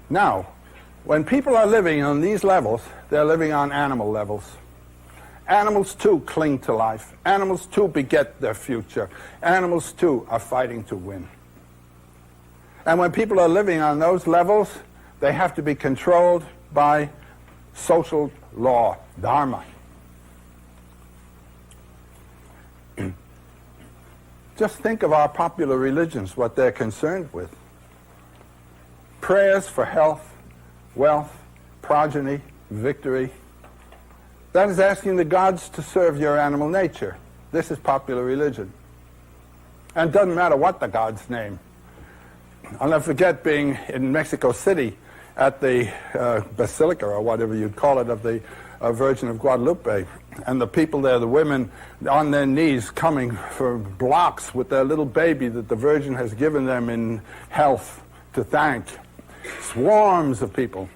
Now, when people are living on these levels, they're living on animal levels. Animals too cling to life. Animals too beget their future. Animals too are fighting to win. And when people are living on those levels, they have to be controlled by social law, dharma. Just think of our popular religions, what they're concerned with. Prayers for health, wealth, progeny, victory. That is asking the gods to serve your animal nature. This is popular religion. And it doesn't matter what the god's name. I'll never forget being in Mexico City at the Basilica, or whatever you'd call it, of the Virgin of Guadalupe. And the people there, the women on their knees coming for blocks with their little baby that the Virgin has given them in health to thank. Swarms of people.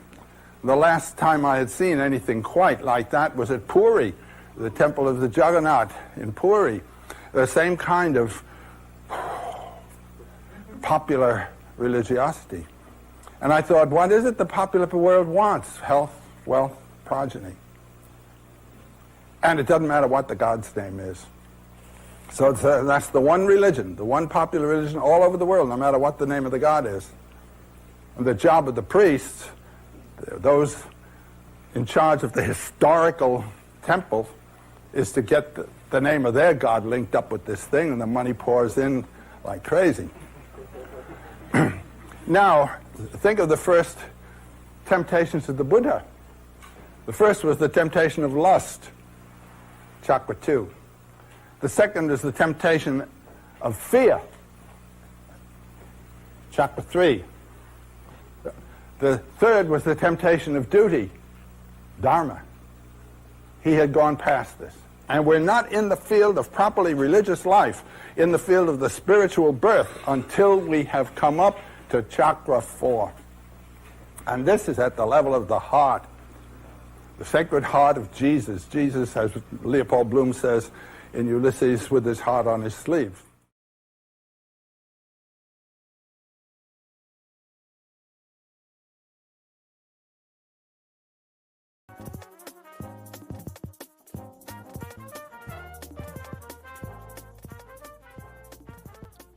The last time I had seen anything quite like that was at Puri, the temple of the Jagannath in Puri. The same kind of popular religiosity. And I thought, what is it the popular world wants? Health, wealth, progeny. And it doesn't matter what the god's name is. So that's the one religion, the one popular religion all over the world, no matter what the name of the god is. And the job of the priests, those in charge of the historical temple, is to get the name of their god linked up with this thing, and the money pours in like crazy. Now, think of the first temptations of the Buddha. The first was the temptation of lust, chakra 2. The second is the temptation of fear, chakra 3. The third was the temptation of duty, dharma. He had gone past this. And we're not in the field of properly religious life, in the field of the spiritual birth, until we have come up to chakra 4. And this is at the level of the heart, the sacred heart of Jesus. Jesus, as Leopold Bloom says in Ulysses, with his heart on his sleeve.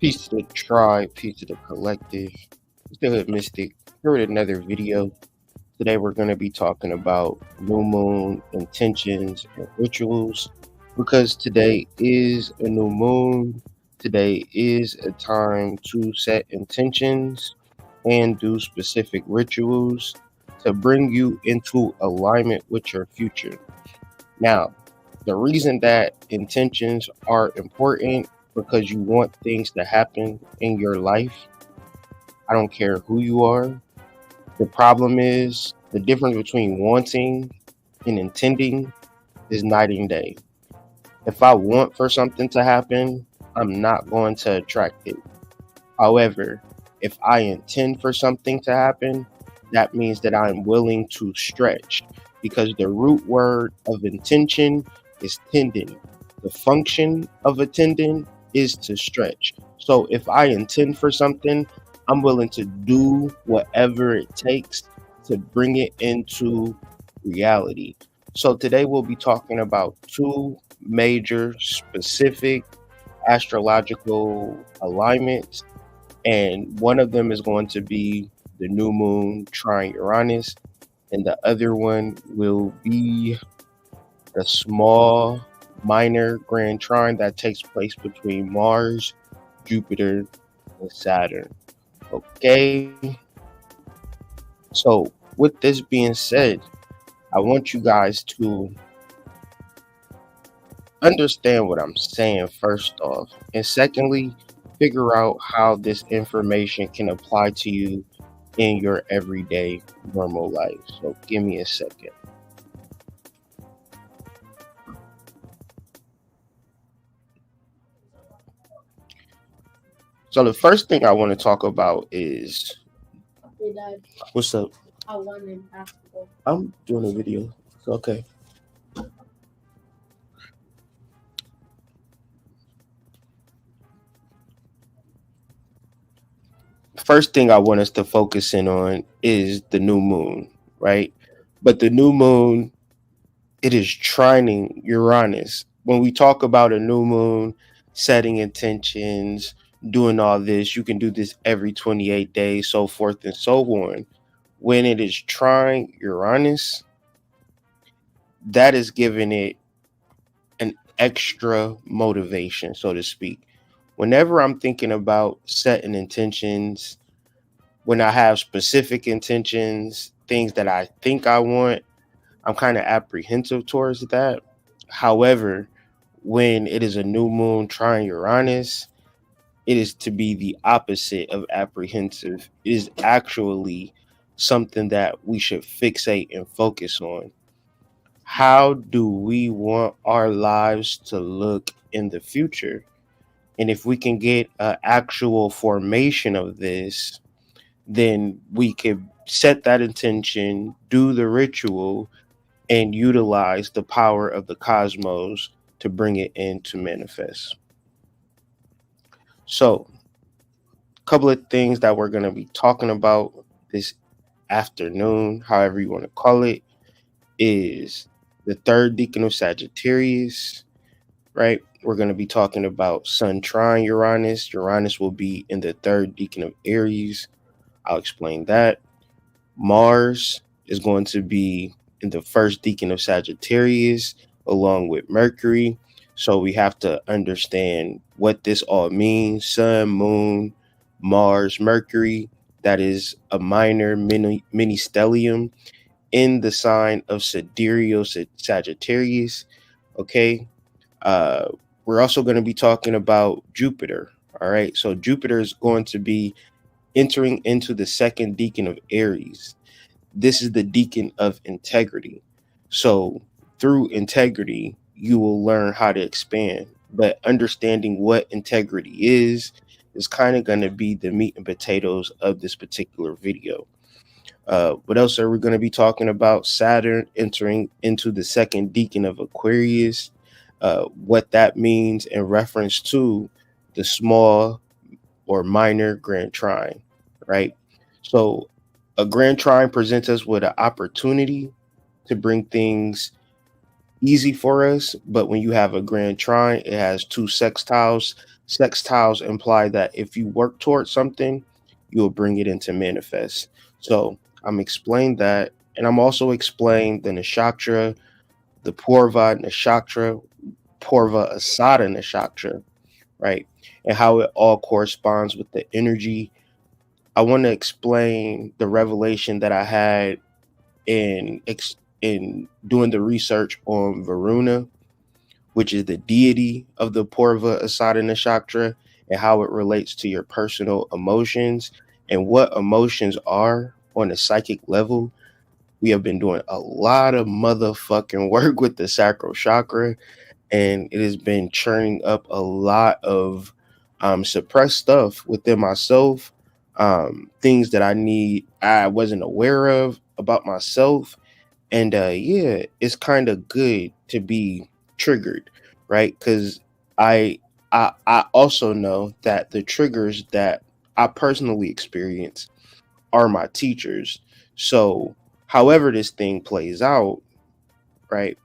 Peace to the tribe, peace to the collective. It's the Hood Mystic here with another video. Today we're going to be talking about new moon intentions and rituals, because today is a new moon. Today is a time to set intentions and do specific rituals to bring you into alignment with your future. Now, the reason that intentions are important because you want things to happen in your life. I don't care who you are. The problem is the difference between wanting and intending is night and day. If I want for something to happen, I'm not going to attract it. However, if I intend for something to happen, that means that I'm willing to stretch, because the root word of intention is tendon. The function of a tendon is to stretch. So if I intend for something, I'm willing to do whatever it takes to bring it into reality. So today we'll be talking about two major specific astrological alignments, and one of them is going to be the new moon trine Uranus, and the other one will be a small minor grand trine that takes place between Mars, Jupiter, and Saturn. Okay, so with this being said, I want you guys to understand what I'm saying first off, and secondly, figure out how this information can apply to you in your everyday normal life. So give me a second. So the first thing I want to talk about is, Hey, Dad, what's up? I won in basketball. I'm doing a video. It's okay. first thing I want us to focus in on is the new moon, right? But the new moon, it is trining Uranus. When we talk about a new moon, setting intentions, doing all this, you can do this every 28 days, so forth and so on. When it is trying Uranus, that is giving it an extra motivation, so to speak. Whenever I'm thinking about setting intentions, when I have specific intentions, things that I think I want, I'm kind of apprehensive towards that. However, when it is a new moon trying Uranus, it is to be the opposite of apprehensive. It is actually something that we should fixate and focus on. How do we want our lives to look in the future? And if we can get an actual formation of this, then we can set that intention, do the ritual, and utilize the power of the cosmos to bring it into manifest. So, a couple of things that we're going to be talking about this afternoon, however you want to call it, is the third decan of Sagittarius, right? We're going to be talking about Sun trine Uranus. Uranus will be in the third decan of Aries. I'll explain that. Mars is going to be in the first decan of Sagittarius along with Mercury. So we have to understand what this all means. Sun, Moon, Mars, Mercury. That is a minor mini stellium in the sign of Sidereal Sagittarius. Okay. Uh, we're also going to be talking about Jupiter. All right. So Jupiter is going to be entering into the second decan of Aries. This is the decan of integrity. So through integrity, you will learn how to expand. But understanding what integrity is kind of going to be the meat and potatoes of this particular video. What else are we going to be talking about? Saturn entering into the second decan of Aquarius. What that means in reference to the small or minor grand trine, right? So a grand trine presents us with an opportunity to bring things easy for us, but when you have a grand trine, it has two sextiles. Sextiles imply that if you work towards something, you'll bring it into manifest. So I'm explaining that, and I'm also explaining the nakshatra, the Purva nakshatra, Purva Asada nakshatra, right? And how it all corresponds with the energy. I want to explain the revelation that I had in doing the research on Varuna, which is the deity of the Purva Asada nakshatra, and how it relates to your personal emotions and what emotions are on a psychic level. We have been doing a lot of motherfucking work with the sacral chakra, and it has been churning up a lot of suppressed stuff within myself, things that I wasn't aware of about myself. And yeah, it's kind of good to be triggered, right? Because I, I also know that the triggers that I personally experience are my teachers. So however this thing plays out, right,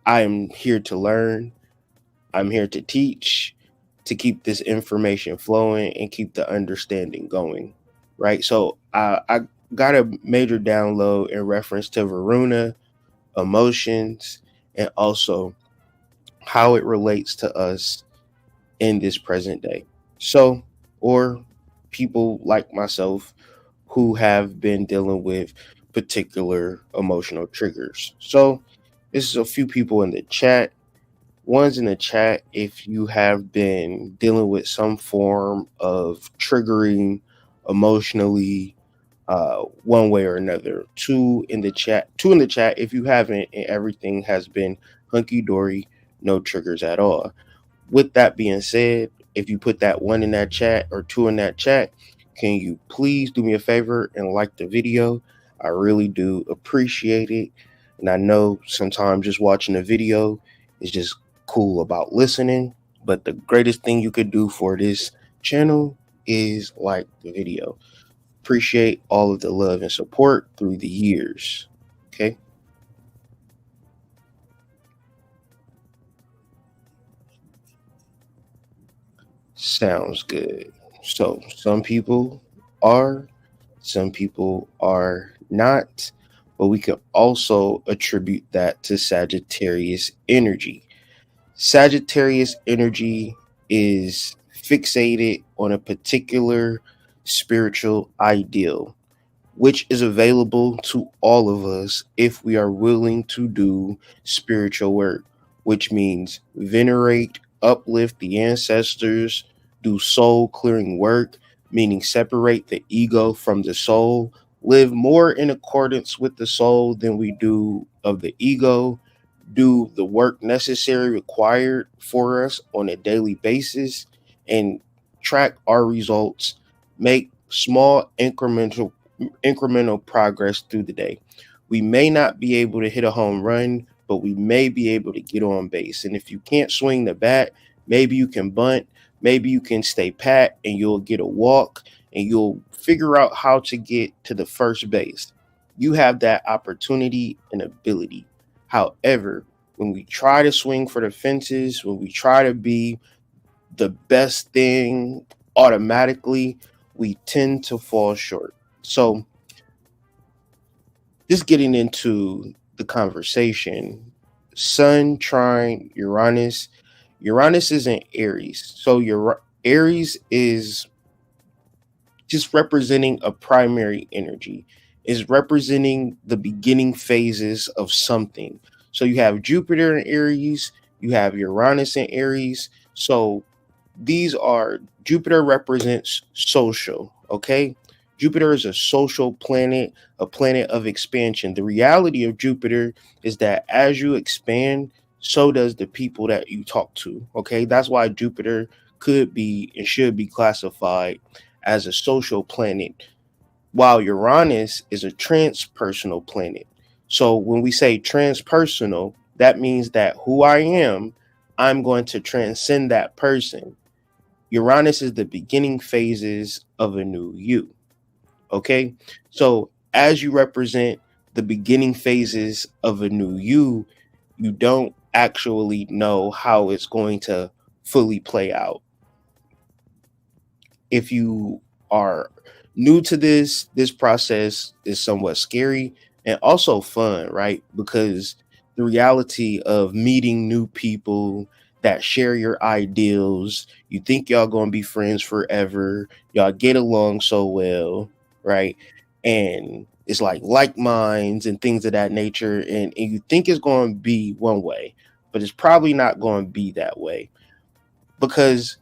I am here to learn. I'm here to teach, to keep this information flowing and keep the understanding going, right? So I got a major download in reference to Varuna, emotions, and also how it relates to us in this present day. So, or people like myself who have been dealing with particular emotional triggers. So, this is a few people in the chat. One's in the chat if you have been dealing with some form of triggering emotionally, one way or another. Two in the chat if you haven't, and everything has been hunky-dory, no triggers at all. With that being said, if you put that one in that chat or two in that chat, can you please do me a favor and like the video? I really do appreciate it. And I know sometimes just watching a video is just cool about listening, but the greatest thing you could do for this channel is like the video. Appreciate all of the love and support through the years. Okay. Sounds good. So some people are, some people are not, but we can also attribute that to Sagittarius energy. Sagittarius energy is fixated on a particular spiritual ideal, which is available to all of us if we are willing to do spiritual work, which means venerate, uplift the ancestors, do soul clearing work, meaning separate the ego from the soul, live more in accordance with the soul than we do of the ego, do the work necessary required for us on a daily basis, and track our results, make small incremental progress through the day. We may not be able to hit a home run, but we may be able to get on base. And if you can't swing the bat, maybe you can bunt, maybe you can stay pat and you'll get a walk and you'll figure out how to get to the first base. You have that opportunity and ability. However, when we try to swing for the fences, when we try to be the best thing automatically, we tend to fall short. So, just getting into the conversation, Sun trine Uranus. Uranus is in Aries. So, your Aries is just representing a primary energy, is representing the beginning phases of something. So, you have Jupiter in Aries, you have Uranus in Aries. So, these are Jupiter represents social, okay? Jupiter is a social planet, a planet of expansion. The reality of Jupiter is that as you expand, so does the people that you talk to, okay? That's why Jupiter could be and should be classified as a social planet, while Uranus is a transpersonal planet. So when we say transpersonal, that means that who I am, I'm going to transcend that person. Uranus is the beginning phases of a new you. Okay. So as you represent the beginning phases of a new you, you don't actually know how it's going to fully play out. If you are new to this process is somewhat scary and also fun, right? Because the reality of meeting new people that share your ideals, you think y'all gonna be friends forever, y'all get along so well, right? And it's like minds and things of that nature, and you think it's going to be one way, but it's probably not going to be that way, because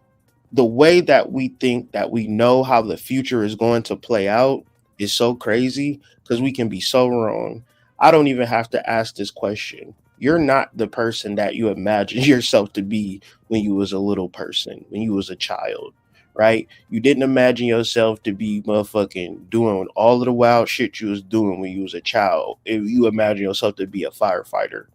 the way that we think that we know how the future is going to play out is so crazy, because we can be so wrong. I don't even have to ask this question. You're not the person that you imagine yourself to be when you was a little person, when you was a child, right? You didn't imagine yourself to be motherfucking doing all of the wild shit you was doing when you was a child. If you imagine yourself to be a firefighter,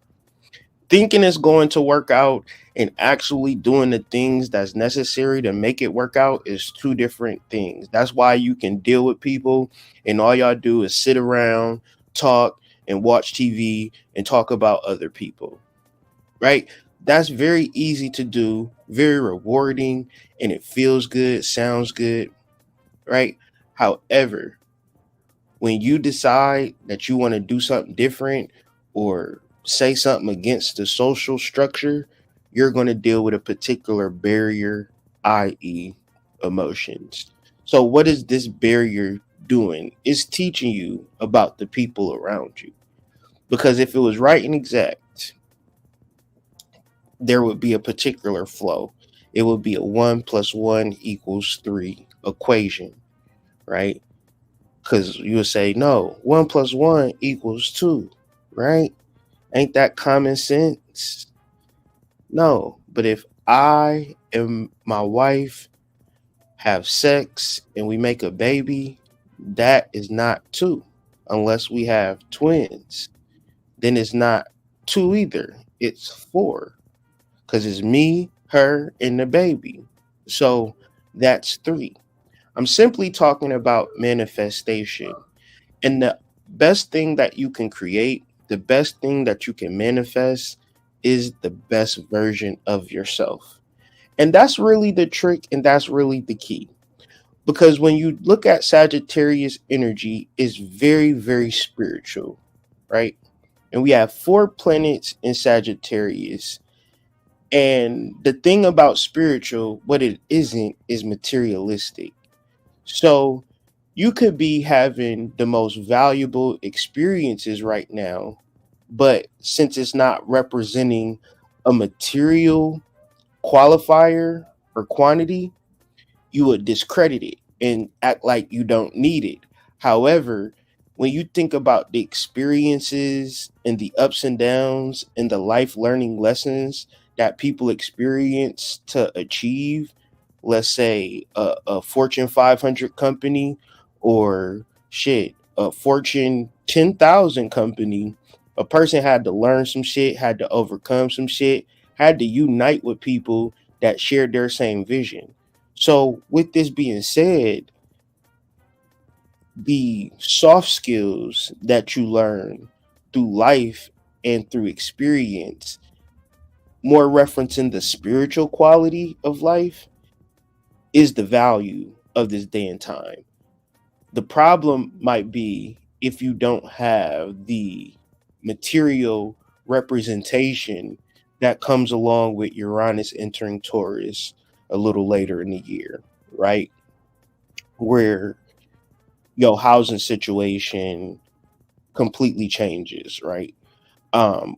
thinking it's going to work out and actually doing the things that's necessary to make it work out is two different things. That's why you can deal with people and all y'all do is sit around, talk, and watch TV and talk about other people, right? That's very easy to do, very rewarding, and it feels good, sounds good, right? However, when you decide that you want to do something different or say something against the social structure, you're going to deal with a particular barrier, i.e., emotions. So, what is this barrier doing? It's teaching you about the people around you. Because if it was right and exact, there would be a particular flow. It would be a 1 + 1 = 3 equation, right? Because you would say, no, 1 + 1 = 2, right? Ain't that common sense? No. But if I and my wife have sex and we make a baby, that is not 2. Unless we have twins, then it's not 2 either. It's 4. Because it's me, her, and the baby. So that's 3. I'm simply talking about manifestation. And the best thing that you can create, the best thing that you can manifest is the best version of yourself. And that's really the trick, and that's really the key. Because when you look at Sagittarius energy, it's very, very spiritual, right? And we have 4 planets in Sagittarius. And the thing about spiritual, what it isn't, is materialistic. So you could be having the most valuable experiences right now, but since it's not representing a material qualifier or quantity, you would discredit it and act like you don't need it. However, when you think about the experiences and the ups and downs and the life learning lessons that people experience to achieve, let's say a Fortune 500 company or shit, a Fortune 10,000 company, a person had to learn some shit, had to overcome some shit, had to unite with people that shared their same vision. So, with this being said, the soft skills that you learn through life and through experience, more referencing the spiritual quality of life, is the value of this day and time. The problem might be if you don't have the material representation that comes along with Uranus entering Taurus a little later in the year, right? Where your housing situation completely changes, right?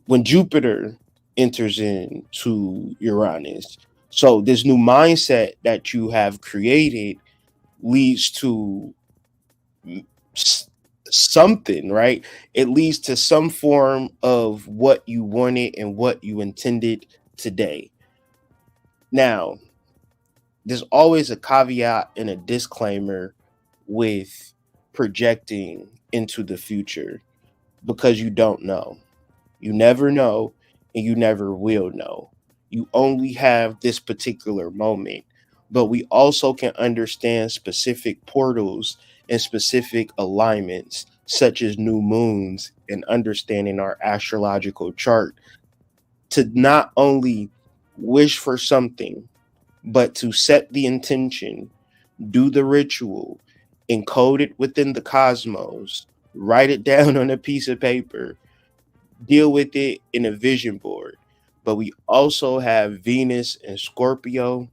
When Jupiter enters into Uranus, so this new mindset that you have created leads to s- something, right? It leads to some form of what you wanted and what you intended today. Now, there's always a caveat and a disclaimer with projecting into the future because you don't know. You never know, and you never will know. You only have this particular moment. But we also can understand specific portals and specific alignments, such as new moons, and understanding our astrological chart to not only wish for something, but to set the intention, do the ritual, encode it within the cosmos, write it down on a piece of paper, deal with it in a vision board. But we also have Venus and Scorpio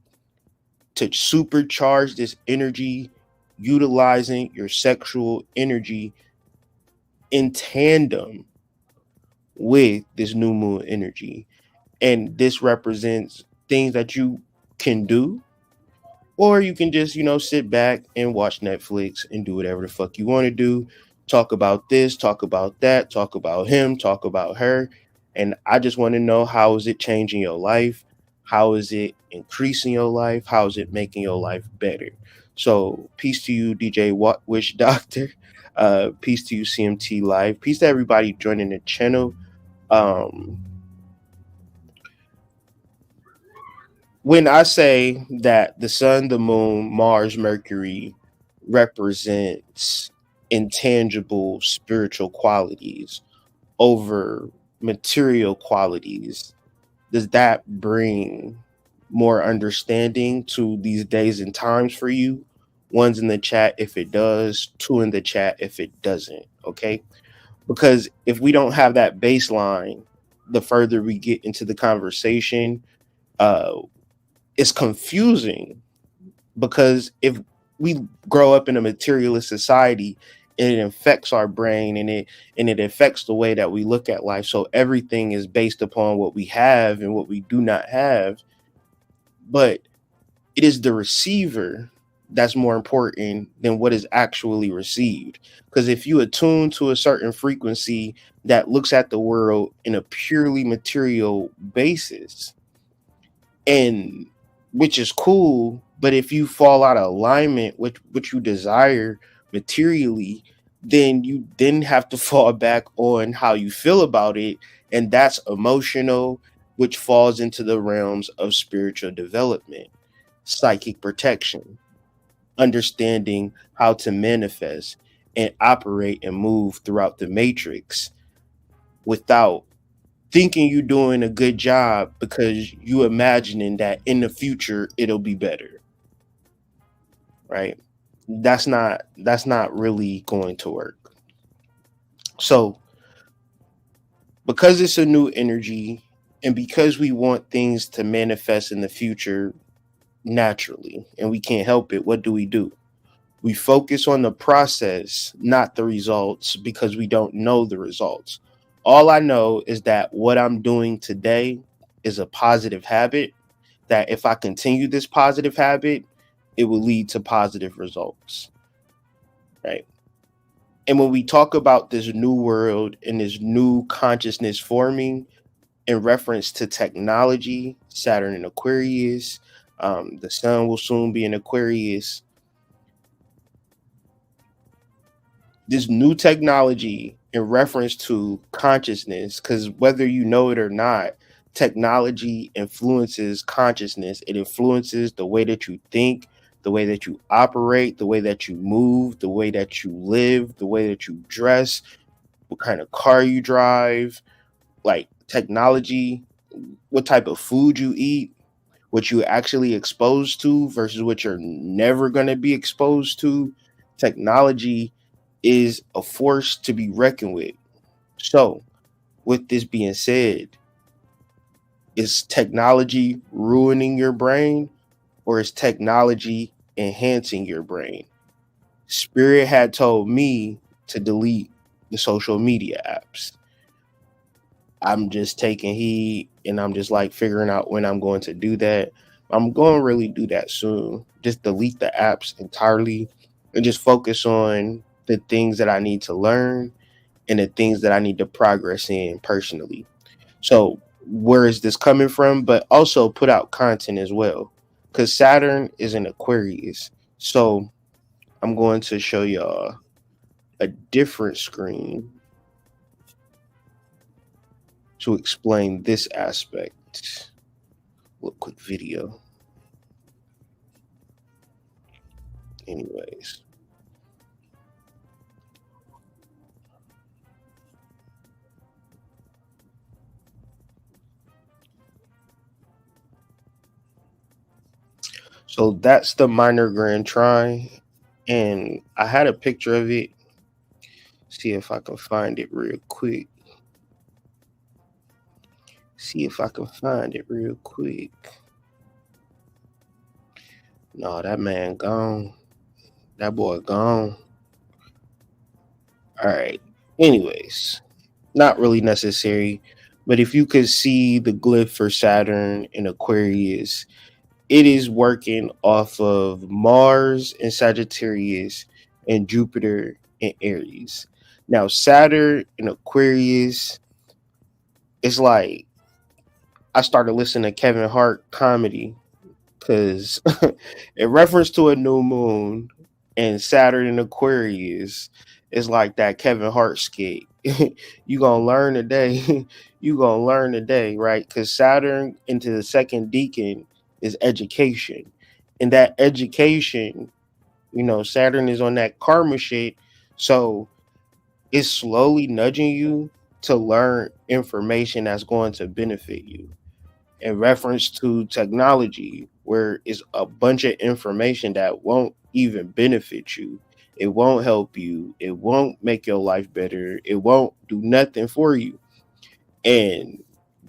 to supercharge this energy, utilizing your sexual energy in tandem with this new moon energy. And this represents things that you can do, or you can just, sit back and watch Netflix and do whatever the fuck you want to do. Talk about this, talk about that, talk about him, talk about her. And I just want to know, how is it changing your life? How is it increasing your life? How is it making your life better? So peace to you, DJ Wish Doctor. Peace to you, CMT Live. Peace to everybody joining the channel. Um, when I say that the sun, the moon, Mars, Mercury represents intangible spiritual qualities over material qualities, does that bring more understanding to these days and times for you? One's in the chat if it does, two in the chat if it doesn't. Okay. Because if we don't have that baseline, the further we get into the conversation, uh, it's confusing because if we grow up in a materialist society, it affects our brain and it affects the way that we look at life. So everything is based upon what we have and what we do not have. But it is the receiver that's more important than what is actually received. Because if you attune to a certain frequency that looks at the world in a purely material basis, and which is cool, but if you fall out of alignment with what you desire materially, then you then have to fall back on how you feel about it, and that's emotional, which falls into the realms of spiritual development, psychic protection. understanding how to manifest and operate and move throughout the matrix without thinking you're doing a good job because you imagining that in the future it'll be better, right? That's not really going to work. So because it's a new energy and because we want things to manifest in the future naturally and we can't help it, what do? We focus on the process, not the results, because we don't know the results. All I know is that what I'm doing today is a positive habit, that if I continue this positive habit, it will lead to positive results, right? And when we talk about this new world and this new consciousness forming in reference to technology, Saturn in Aquarius, the sun will soon be in Aquarius. This new technology in reference to consciousness, because whether you know it or not, technology influences consciousness. It influences the way that you think, the way that you operate, the way that you move, the way that you live, the way that you dress, what kind of car you drive, like technology, what type of food you eat, what you actually exposed to versus what you're never going to be exposed to. Technology is a force to be reckoned with. So, with this being said, is technology ruining your brain or is technology enhancing your brain? Spirit had told me to delete the social media apps. I'm just taking heed and I'm just like figuring out when I'm going to do that. I'm going to really do that soon. Just delete the apps entirely and just focus on the things that I need to learn and the things that I need to progress in personally. So, where is this coming from? But also put out content as well. Because Saturn is in Aquarius. So, I'm going to show y'all a different screen to explain this aspect. Look, quick video. Anyways. So that's the minor grand trine. And I had a picture of it. See if I can find it real quick. No, that man gone. That boy gone. All right. Anyways, not really necessary. But if you could see the glyph for Saturn in Aquarius, it is working off of Mars in Sagittarius and Jupiter in Aries. Now, Saturn in Aquarius, it's like I started listening to Kevin Hart comedy because in reference to a new moon and Saturn in Aquarius, it's like that Kevin Hart skit. You gonna learn today. You gonna learn today, right? Because Saturn into the second deacon is education, and that education, Saturn is on that karma shit, so it's slowly nudging you to learn information that's going to benefit you in reference to technology, where it's a bunch of information that won't even benefit you. It won't help you. It won't make your life better. It won't do nothing for you. And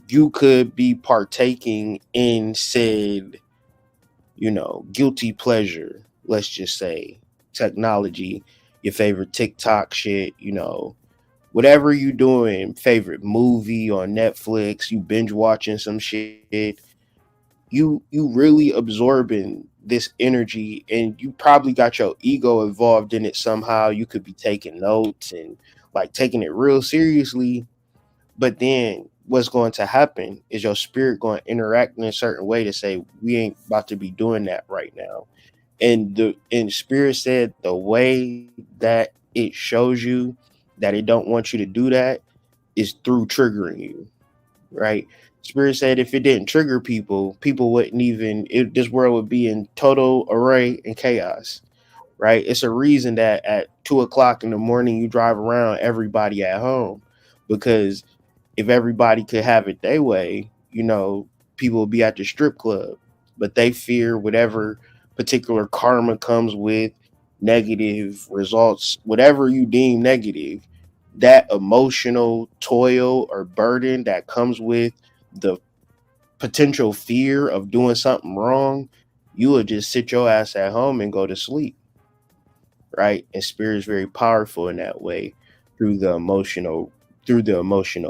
you could be partaking in said, guilty pleasure, let's just say, technology, your favorite TikTok shit, whatever you doing, favorite movie on Netflix, you binge watching some shit, you really absorbing this energy and you probably got your ego involved in it somehow. You could be taking notes and like taking it real seriously, but then what's going to happen is your spirit going to interact in a certain way to say we ain't about to be doing that right now. And spirit said the way that it shows you that it don't want you to do that is through triggering you, right? Spirit said if it didn't trigger people, people wouldn't even this world would be in total array and chaos. right? It's a reason that at 2 o'clock in the morning you drive around everybody at home, because if everybody could have it their way, people would be at the strip club, but they fear whatever particular karma comes with negative results, whatever you deem negative, that emotional toil or burden that comes with the potential fear of doing something wrong, you would just sit your ass at home and go to sleep, right? And spirit is very powerful in that way through the emotional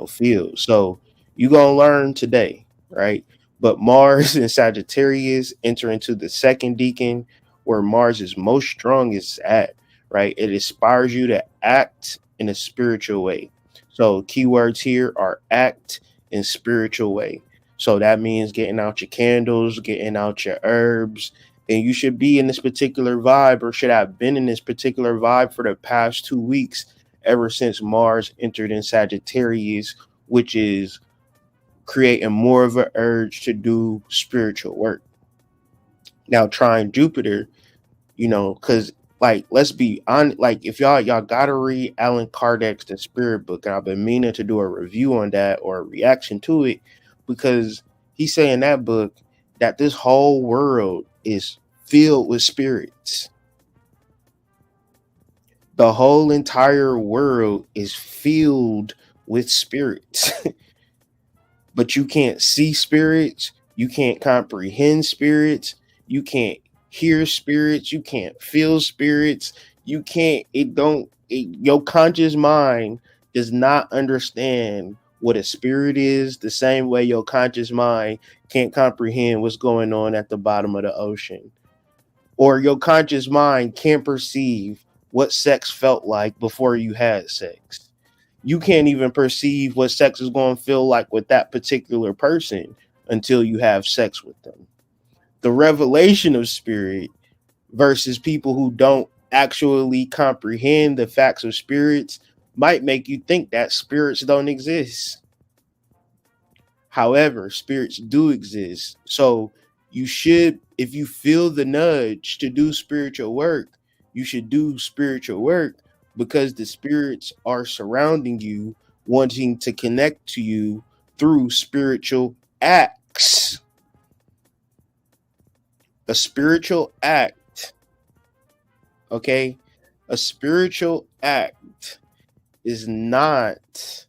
field. So you gonna learn today, right? But Mars and Sagittarius enter into the second decan, where Mars is most strongest at, right? It inspires you to act in a spiritual way. So keywords here are act in spiritual way. So that means getting out your candles, getting out your herbs, and you should be in this particular vibe, or should have been in this particular vibe for the past 2 weeks, ever since Mars entered in Sagittarius, which is creating more of an urge to do spiritual work. Now, trying Jupiter, because let's be honest, if y'all gotta read Alan Kardec's The Spirit Book, and I've been meaning to do a review on that or a reaction to it, because he say in that book that this whole world is filled with spirits. The whole entire world is filled with spirits. But you can't see spirits, you can't comprehend spirits, you can't hear spirits, you can't feel spirits, your conscious mind does not understand what a spirit is, the same way your conscious mind can't comprehend what's going on at the bottom of the ocean. Or your conscious mind can't perceive what sex felt like before you had sex. You can't even perceive what sex is going to feel like with that particular person until you have sex with them. The revelation of spirit versus people who don't actually comprehend the facts of spirits might make you think that spirits don't exist. However, spirits do exist. So you should, if you feel the nudge to do spiritual work, you should do spiritual work, because the spirits are surrounding you, wanting to connect to you through spiritual acts. A spiritual act, okay? A spiritual act is not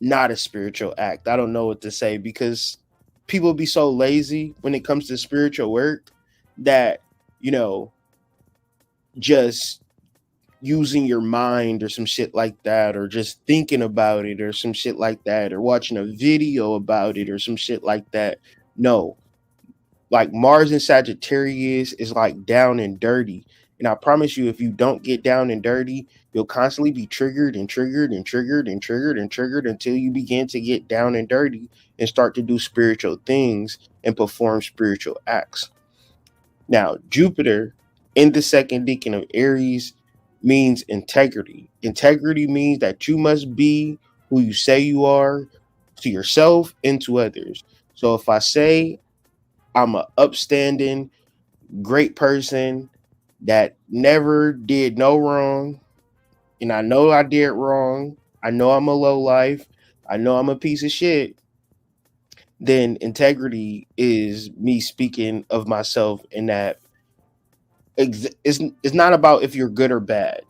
a spiritual act. I don't know what to say, because people be so lazy when it comes to spiritual work that, just using your mind or some shit like that, or just thinking about it or some shit like that, or watching a video about it or some shit like that. No, like Mars and Sagittarius is like down and dirty. And I promise you, if you don't get down and dirty, you'll constantly be triggered and triggered and triggered and triggered and triggered until you begin to get down and dirty and start to do spiritual things and perform spiritual acts. Now, Jupiter in the second decan of Aries means integrity. Integrity means that you must be who you say you are to yourself and to others. So if I say I'm an upstanding, great person that never did no wrong, and I know I did wrong, I know I'm a low life, I know I'm a piece of shit, then integrity is me speaking of myself in that it's not about if you're good or bad.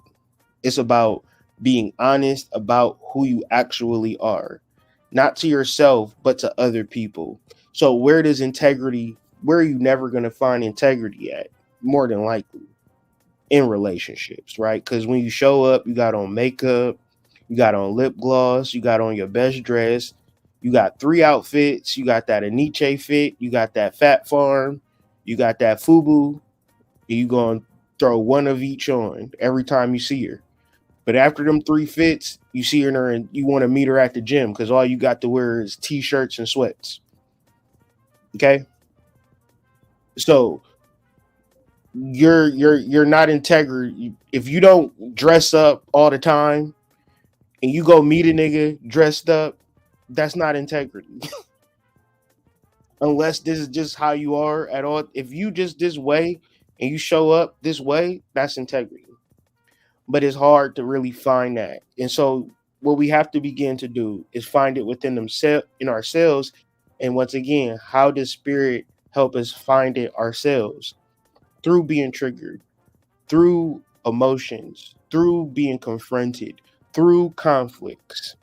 It's about being honest about who you actually are, not to yourself, but to other people. So where are you never going to find integrity at? More than likely in relationships, right? Because when you show up, you got on makeup, you got on lip gloss, you got on your best dress, you got 3 outfits, you got that Aniche fit, you got that Fat Farm, you got that FUBU, and you going to throw one of each on every time you see her. But after them 3 fits, you see her and you want to meet her at the gym because all you got to wear is t-shirts and sweats. Okay? So you're not integrity. If you don't dress up all the time and you go meet a nigga dressed up, that's not integrity. Unless this is just how you are at all. If you just this way and you show up this way, that's integrity. But it's hard to really find that. And so what we have to begin to do is find it within themselves, in ourselves. And once again, how does spirit help us find it ourselves? Through being triggered, through emotions, through being confronted, through conflicts.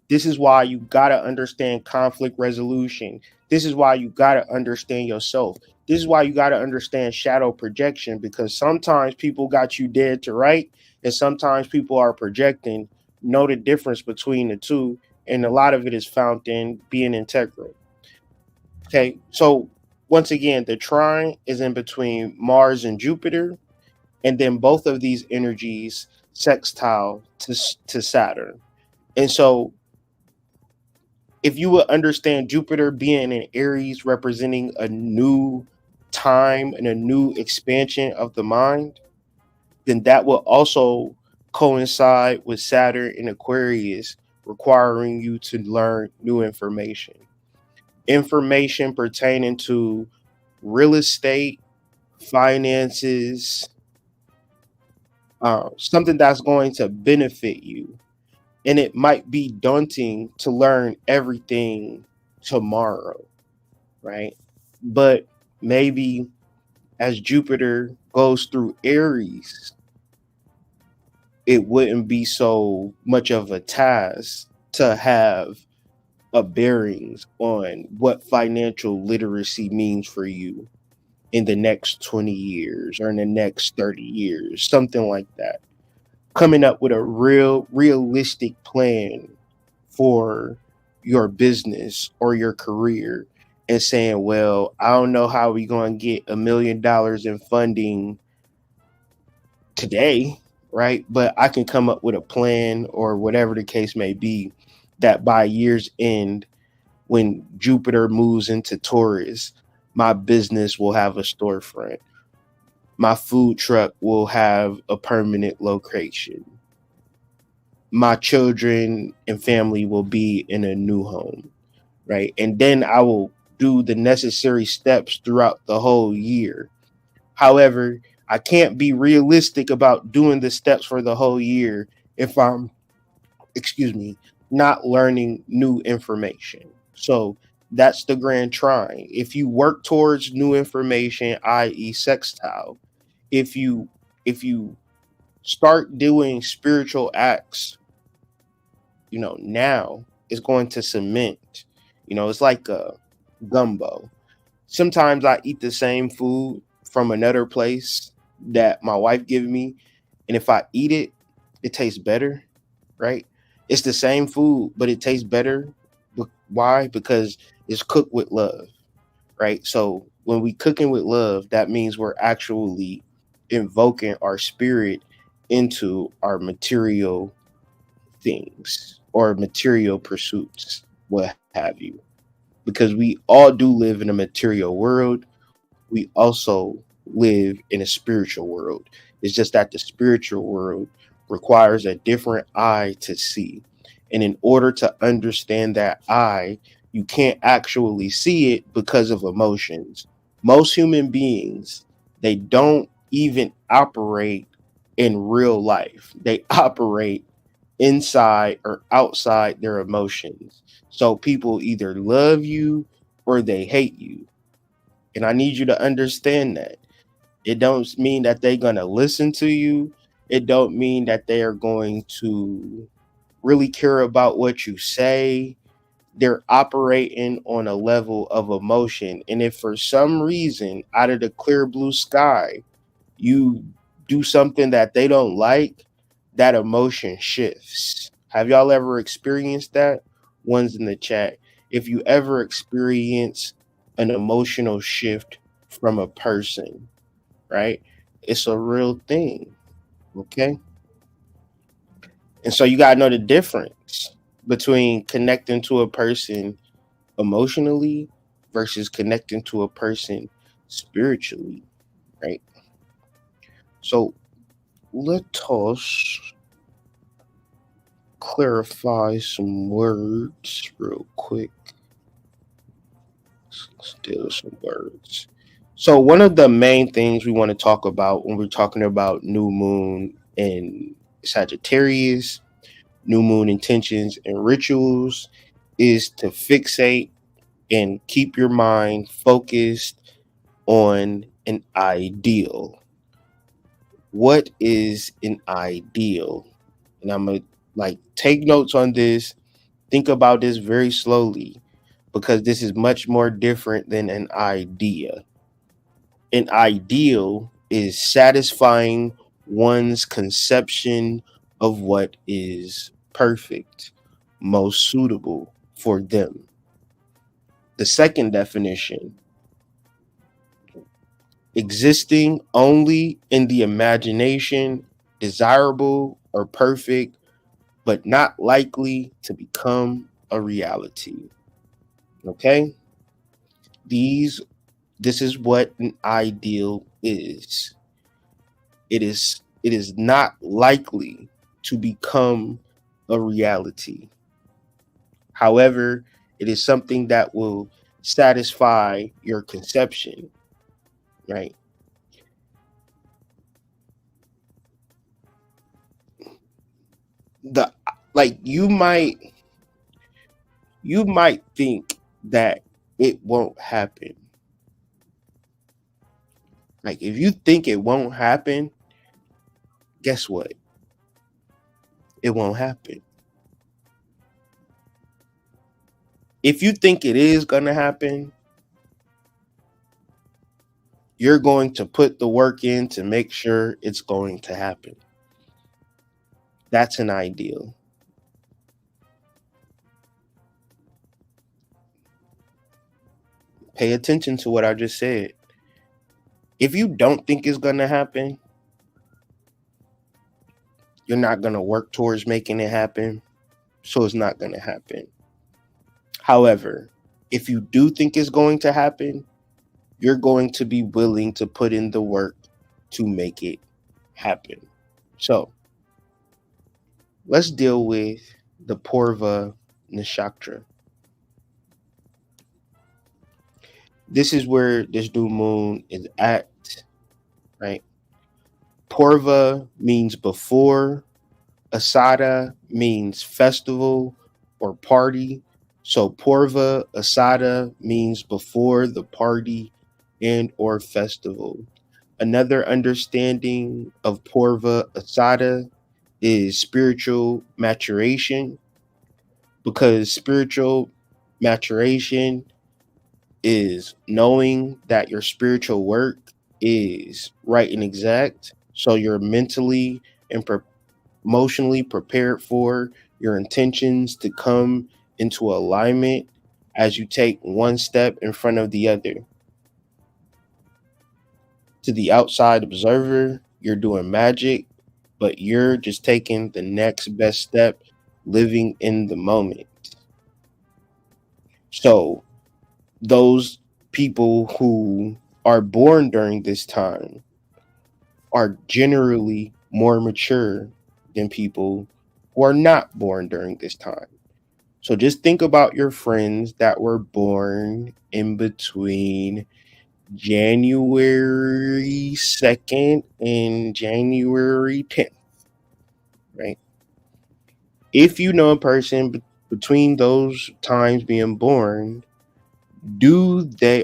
This is why you got to understand conflict resolution. This is why you got to understand yourself. This is why you got to understand shadow projection, because sometimes people got you dead to right, and sometimes people are projecting. Know the difference between the two, and a lot of it is found in being integral. Okay, so once again, the trine is in between Mars and Jupiter, and then both of these energies sextile to Saturn. And so if you would understand Jupiter being in Aries representing a new time and a new expansion of the mind, then that will also coincide with Saturn in Aquarius, requiring you to learn new information. Information pertaining to real estate, finances, something that's going to benefit you. And it might be daunting to learn everything tomorrow, right? But maybe as Jupiter goes through Aries, it wouldn't be so much of a task to have a bearings on what financial literacy means for you in the next 20 years or in the next 30 years, something like that. Coming up with a realistic plan for your business or your career and saying, well, I don't know how we're going to get $1 million in funding today, right? But I can come up with a plan or whatever the case may be that by year's end, when Jupiter moves into Taurus, my business will have a storefront. My food truck will have a permanent location. My children and family will be in a new home, right? And then I will do the necessary steps throughout the whole year. However, I can't be realistic about doing the steps for the whole year if I'm, excuse me, not learning new information. So that's the grand trine. If you work towards new information, i.e., sextile, if you if you start doing spiritual acts, now it's going to cement. It's like a gumbo. Sometimes I eat the same food from another place that my wife gave me, and if I eat it, it tastes better, right? It's the same food, but it tastes better. Why? Because it's cooked with love, right? So when we cooking with love, that means we're actually invoking our spirit into our material things or material pursuits, what have you. Because we all do live in a material world, we also live in a spiritual world. It's just that the spiritual world requires a different eye to see. And in order to understand that eye, you can't actually see it because of emotions. Most human beings, they don't even operate in real life. They operate inside or outside their emotions. So people either love you or they hate you. And I need you to understand that. It don't mean that they're going to listen to you. It don't mean that they are going to really care about what you say. They're operating on a level of emotion. And if for some reason out of the clear blue sky, you do something that they don't like, that emotion shifts. Have y'all ever experienced that? One's in the chat. If you ever experience an emotional shift from a person, right? It's a real thing. Okay. And so you got to know the difference between connecting to a person emotionally versus connecting to a person spiritually, right? So let us clarify some words real quick. Still some words. So one of the main things we want to talk about when we're talking about new moon and Sagittarius, new moon intentions and rituals is to fixate and keep your mind focused on an ideal. What is an ideal? And I'm going to take notes on this. Think about this very slowly because this is much more different than an idea. An ideal is satisfying one's conception of what is perfect, most suitable for them. The second definition, existing only in the imagination, desirable or perfect, but not likely to become a reality. Okay? This is what an ideal is. It is not likely to become a reality. However, it is something that will satisfy your conception, right? The like you might think that it won't happen. Like if you think it won't happen, guess what? It won't happen. If you think it is going to happen, you're going to put the work in to make sure it's going to happen. That's an ideal. Pay attention to what I just said. If you don't think it's going to happen, you're not going to work towards making it happen. So it's not going to happen. However, if you do think it's going to happen, you're going to be willing to put in the work to make it happen. So let's deal with the Purva Nakshatra. This is where this new moon is at, right? Purva means before. Asada means festival or party. So Purva Asada means before the party and or festival. Another understanding of Purva Asada is spiritual maturation, because spiritual maturation is knowing that your spiritual work is right and exact. So you're mentally and emotionally prepared for your intentions to come into alignment as you take one step in front of the other. To the outside observer, you're doing magic, but you're just taking the next best step, living in the moment. So those people who are born during this time are generally more mature than people who are not born during this time. So just think about your friends that were born in between January 2nd and January 10th, right? If you know a person between those times being born,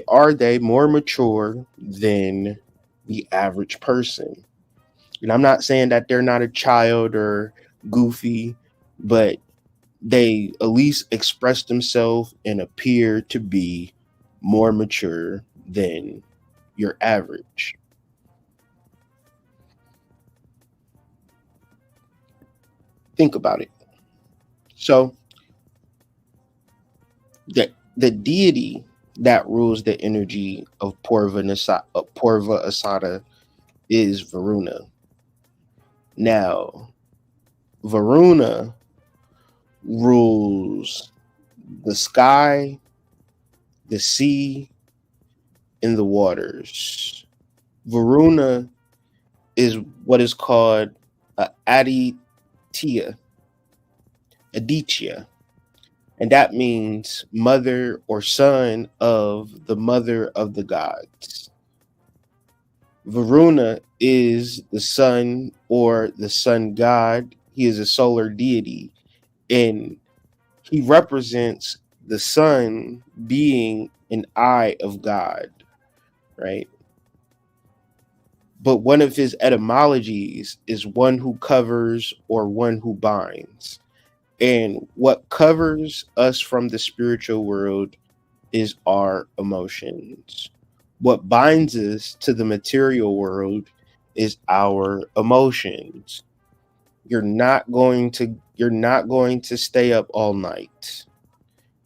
are they more mature than the average person? And I'm not saying that they're not a child or goofy, but they at least express themselves and appear to be more mature than your average. Think about it. So the deity that rules the energy of Purva Asada is Varuna. Now, Varuna rules the sky, the sea, and the waters. Varuna is what is called Aditya, and that means mother or son of the mother of the gods. Varuna is the sun or the sun god. He is a solar deity, and he represents the sun being an eye of God, right? But one of his etymologies is one who covers or one who binds. And what covers us from the spiritual world is our emotions. What binds us to the material world is our emotions. You're not going to stay up all night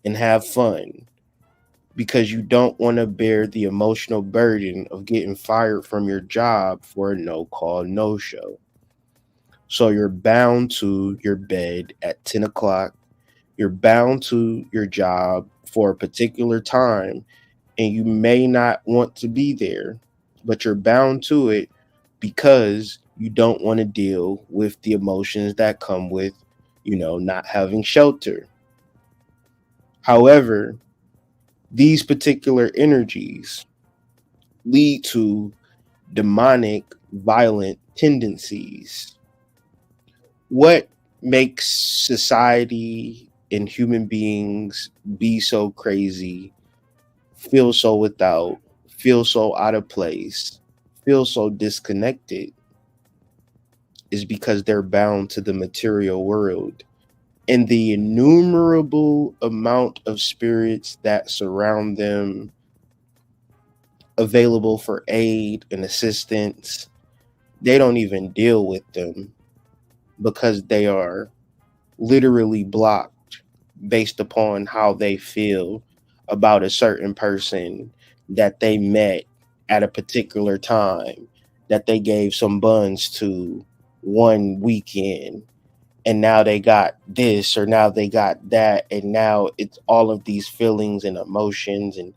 and have fun because you don't want to bear the emotional burden of getting fired from your job for a no call, no show. So you're bound to your bed at 10 o'clock. You're bound to your job for a particular time, and you may not want to be there, but you're bound to it because you don't want to deal with the emotions that come with, not having shelter. However, these particular energies lead to demonic, violent tendencies. What makes society and human beings be so crazy, feel so without, feel so out of place, feel so disconnected is because they're bound to the material world and the innumerable amount of spirits that surround them available for aid and assistance. They don't even deal with them because they are literally blocked based upon how they feel about a certain person that they met at a particular time, that they gave some buns to one weekend, and now they got this or now they got that, and now it's all of these feelings and emotions and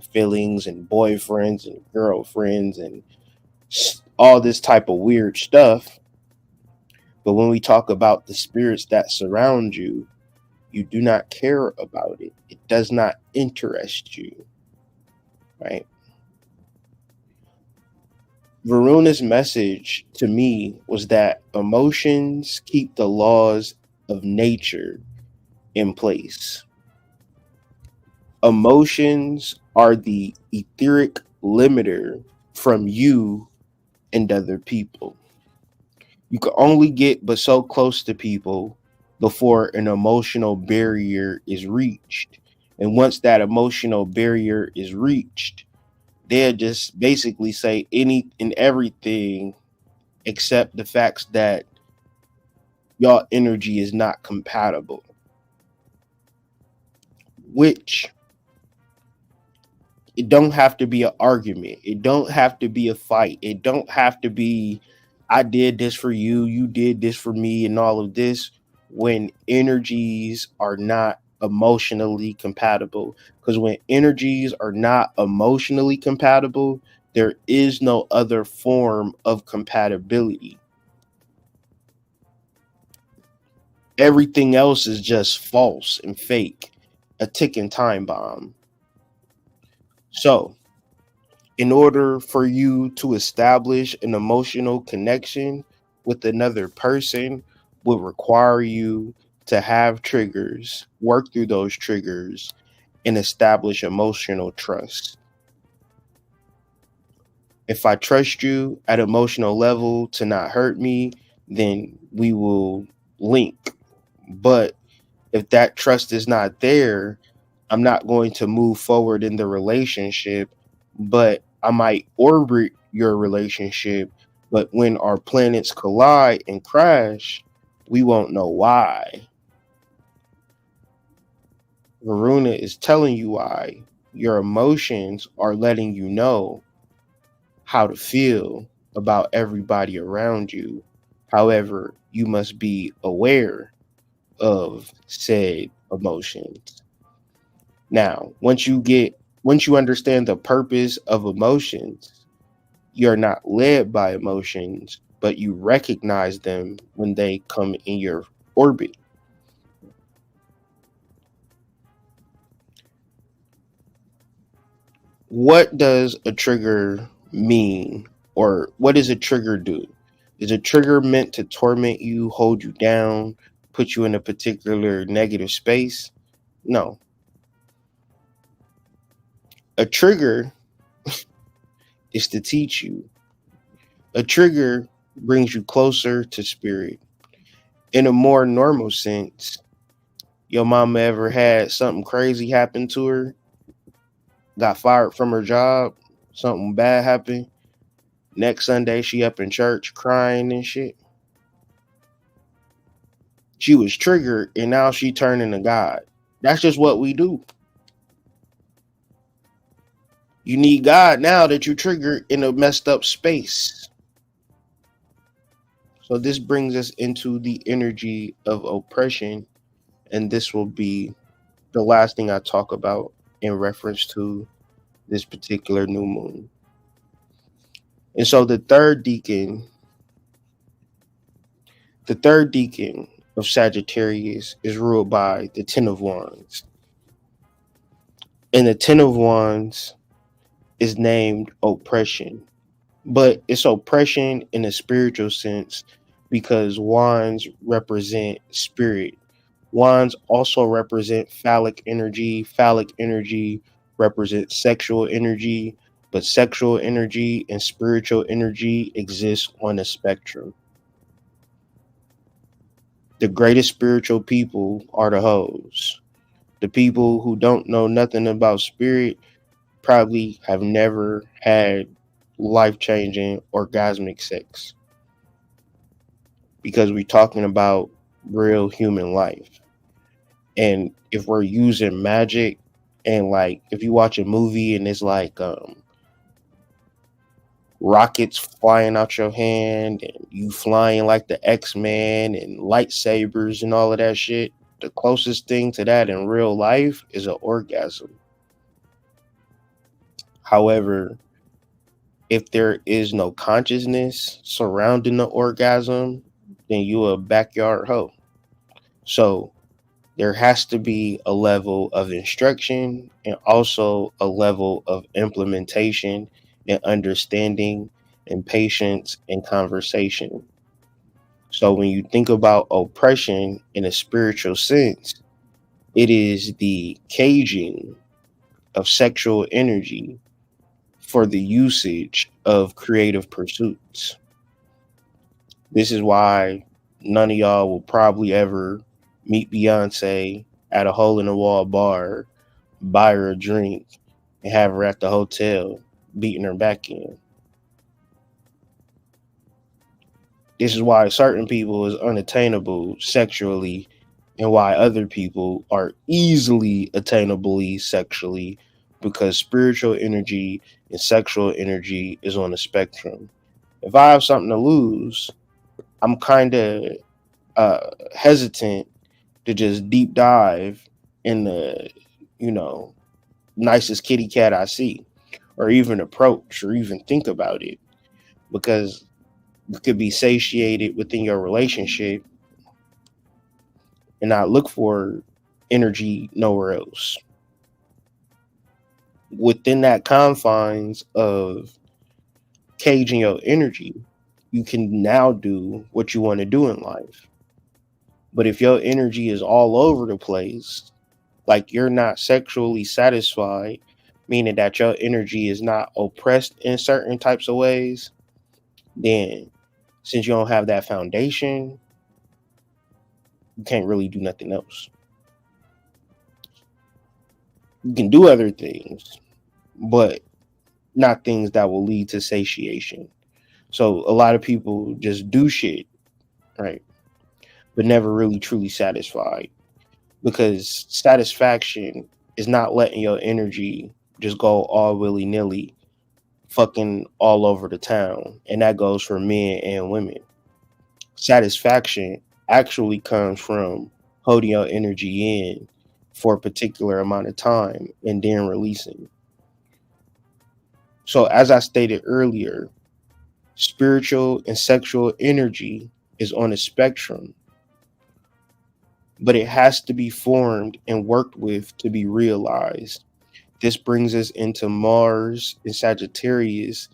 feelings and boyfriends and girlfriends and all this type of weird stuff. But when we talk about the spirits that surround you, you do not care about it. It does not interest you, right? Varuna's message to me was that emotions keep the laws of nature in place. Emotions are the etheric limiter from you and other people. You can only get but so close to people before an emotional barrier is reached. And once that emotional barrier is reached, they'll just basically say any and everything except the facts that y'all energy is not compatible, which it don't have to be an argument. It don't have to be a fight. It don't have to be I did this for you, you did this for me, and all of this when energies are not emotionally compatible. Because when energies are not emotionally compatible, there is no other form of compatibility. Everything else is just false and fake, a ticking time bomb. So, in order for you to establish an emotional connection with another person would require you to have triggers, work through those triggers, and establish emotional trust. If I trust you at emotional level to not hurt me, then we will link. But if that trust is not there, I'm not going to move forward in the relationship, but I might orbit your relationship. But when our planets collide and crash, we won't know why. Varuna is telling you why. Your emotions are letting you know how to feel about everybody around you. However, you must be aware of said emotions. Now, once you understand the purpose of emotions, you're not led by emotions, but you recognize them when they come in your orbit. What does a trigger mean? Or what does a trigger do? Is a trigger meant to torment you, hold you down, put you in a particular negative space? No. A trigger is to teach you. A trigger brings you closer to spirit. In a more normal sense, your mama ever had something crazy happen to her, got fired from her job, something bad happened. Next Sunday, she up in church crying and shit. She was triggered and now she turning to God. That's just what we do. You need God now that you triggered in a messed up space. So this brings us into the energy of oppression, and this will be the last thing I talk about in reference to this particular new moon. And so the third deacon of Sagittarius is ruled by the Ten of Wands. And the Ten of Wands is named oppression. But it's oppression in a spiritual sense because wands represent spirit. Wands also represent phallic energy. Phallic energy represents sexual energy, but sexual energy and spiritual energy exist on a spectrum. The greatest spiritual people are the hoes. The people who don't know nothing about spirit probably have never had life-changing orgasmic sex because we're talking about real human life. And if we're using magic, and like if you watch a movie and it's like rockets flying out your hand and you flying like the X-Men and lightsabers and all of that shit, the closest thing to that in real life is an orgasm. However, if there is no consciousness surrounding the orgasm, then you a backyard hoe. So there has to be a level of instruction and also a level of implementation and understanding and patience and conversation. So when you think about oppression in a spiritual sense, it is the caging of sexual energy for the usage of creative pursuits. This is why none of y'all will probably ever meet Beyonce at a hole in the wall bar, buy her a drink, and have her at the hotel beating her back in. This is why certain people is unattainable sexually and why other people are easily attainably sexually, because spiritual energy and sexual energy is on a spectrum. If I have something to lose, I'm kind of hesitant to just deep dive in the, nicest kitty cat I see, or even approach, or even think about it, because you could be satiated within your relationship and not look for energy nowhere else. Within that confines of caging your energy, you can now do what you want to do in life. But if your energy is all over the place, like you're not sexually satisfied, meaning that your energy is not oppressed in certain types of ways, then since you don't have that foundation, you can't really do nothing else. You can do other things, but not things that will lead to satiation. So a lot of people just do shit, right? But never really truly satisfied, because satisfaction is not letting your energy just go all willy-nilly fucking all over the town. And that goes for men and women. Satisfaction actually comes from holding your energy in for a particular amount of time and then releasing. So as I stated earlier, spiritual and sexual energy is on a spectrum, but it has to be formed and worked with to be realized. This brings us into Mars and Sagittarius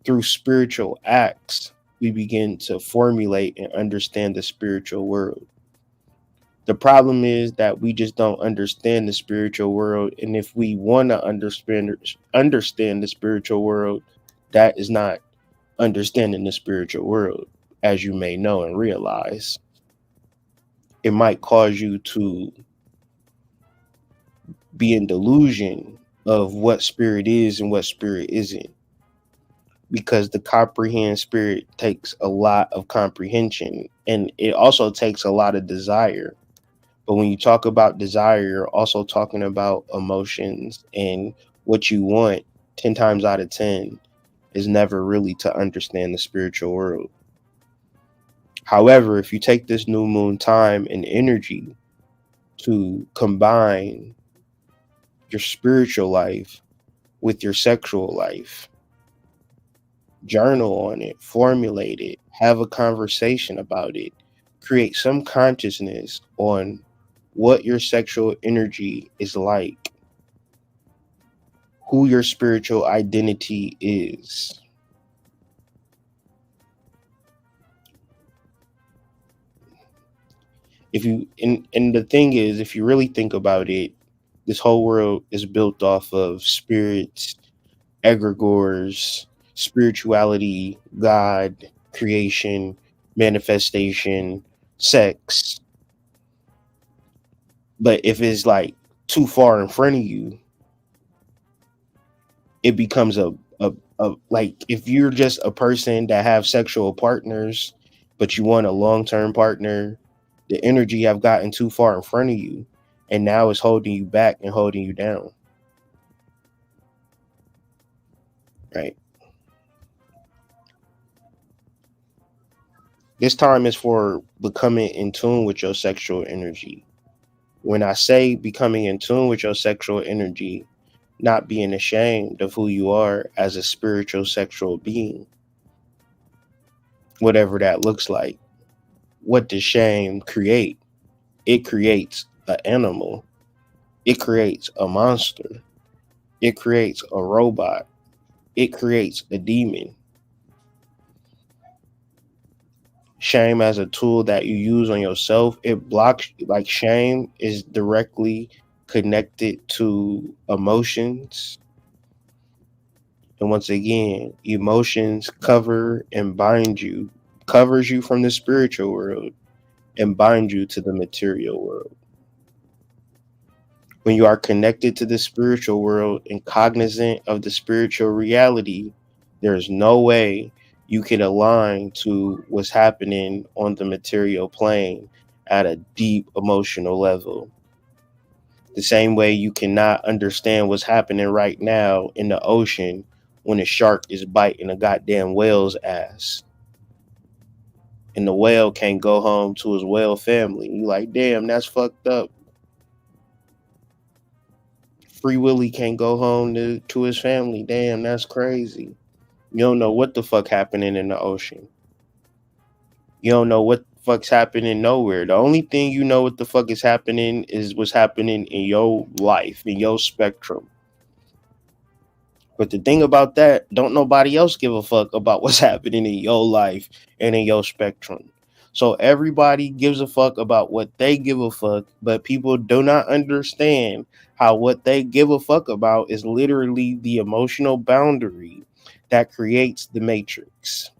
through spiritual acts, we begin to formulate and understand the spiritual world. The problem is that we just don't understand the spiritual world. And if we want to understand the spiritual world, that is not understanding the spiritual world, as you may know and realize. It might cause you to be in delusion of what spirit is and what spirit isn't, because the comprehend spirit takes a lot of comprehension, and it also takes a lot of desire. But when you talk about desire, you're also talking about emotions, and what you want 10 times out of 10 is never really to understand the spiritual world. However, if you take this new moon time and energy to combine your spiritual life with your sexual life, journal on it, formulate it, have a conversation about it, create some consciousness on what your sexual energy is like, who your spiritual identity is. If you and the thing is, if you really think about it, this whole world is built off of spirits, egregores, spirituality, God, creation, manifestation, sex. But if it's like too far in front of you, it becomes a like, if you're just a person that have sexual partners, but you want a long-term partner, the energy have gotten too far in front of you, and now it's holding you back and holding you down. Right? This time is for becoming in tune with your sexual energy. When I say becoming in tune with your sexual energy, not being ashamed of who you are as a spiritual sexual being, whatever that looks like. What does shame create? It creates an animal. It creates a monster. It creates a robot. It creates a demon. Shame as a tool that you use on yourself, it blocks, like, shame is directly connected to emotions. And once again, emotions cover and bind you, covers you from the spiritual world and bind you to the material world. When you are connected to the spiritual world and cognizant of the spiritual reality, there's no way you can align to what's happening on the material plane at a deep emotional level. The same way you cannot understand what's happening right now in the ocean when a shark is biting a goddamn whale's ass. And the whale can't go home to his whale family. You like, damn, that's fucked up. Free Willy can't go home to his family. Damn, that's crazy. You don't know what the fuck happening in the ocean. You don't know what the fuck's happening nowhere. The only thing you know what the fuck is happening is what's happening in your life, in your spectrum. But the thing about that, don't nobody else give a fuck about what's happening in your life and in your spectrum. So everybody gives a fuck about what they give a fuck, but people do not understand how what they give a fuck about is literally the emotional boundary that creates the matrix.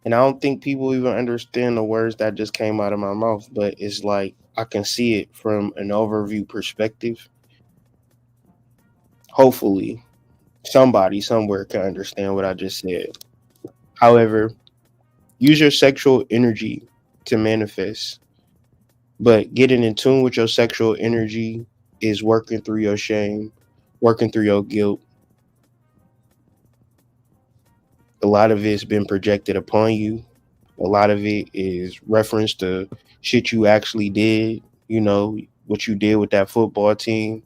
And I don't think people even understand the words that just came out of my mouth, but it's like I can see it from an overview perspective. Hopefully, somebody somewhere can understand what I just said. However, use your sexual energy to manifest. But getting in tune with your sexual energy is working through your shame, working through your guilt. A lot of it's been projected upon you. A lot of it is reference to shit you actually did. You know, what you did with that football team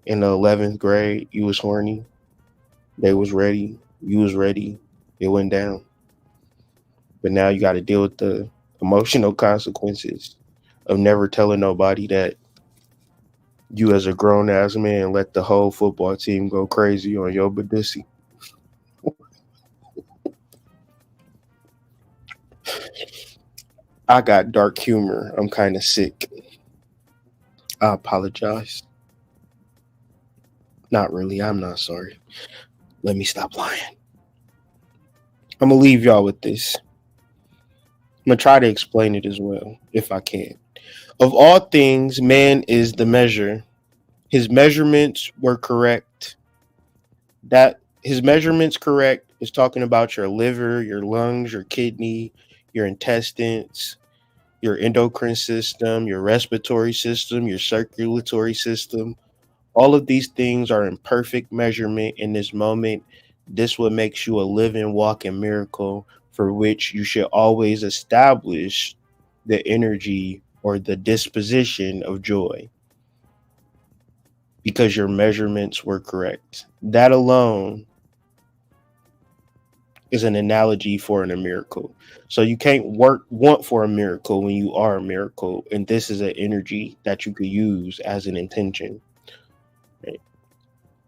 in the 11th grade. You was horny. They was ready. You was ready. It went down. But now you got to deal with the emotional consequences of never telling nobody that You as a grown ass man let the whole football team go crazy on your Badissi. I got dark humor. I'm kind of sick. I apologize. Not really. I'm not sorry. Let me stop lying. I'm gonna leave y'all with this. I'm gonna try to explain it as well, if I can. Of all things, man is the measure. His measurements were correct. That his measurements correct is talking about your liver, your lungs, your kidney, your intestines, your endocrine system, your respiratory system, your circulatory system. All of these things are in perfect measurement in this moment. This what makes you a living, walking miracle for which you should always establish the energy or the disposition of joy because your measurements were correct. That alone is an analogy for a miracle. So you can't want for a miracle when you are a miracle. And this is an energy that you could use as an intention. Right?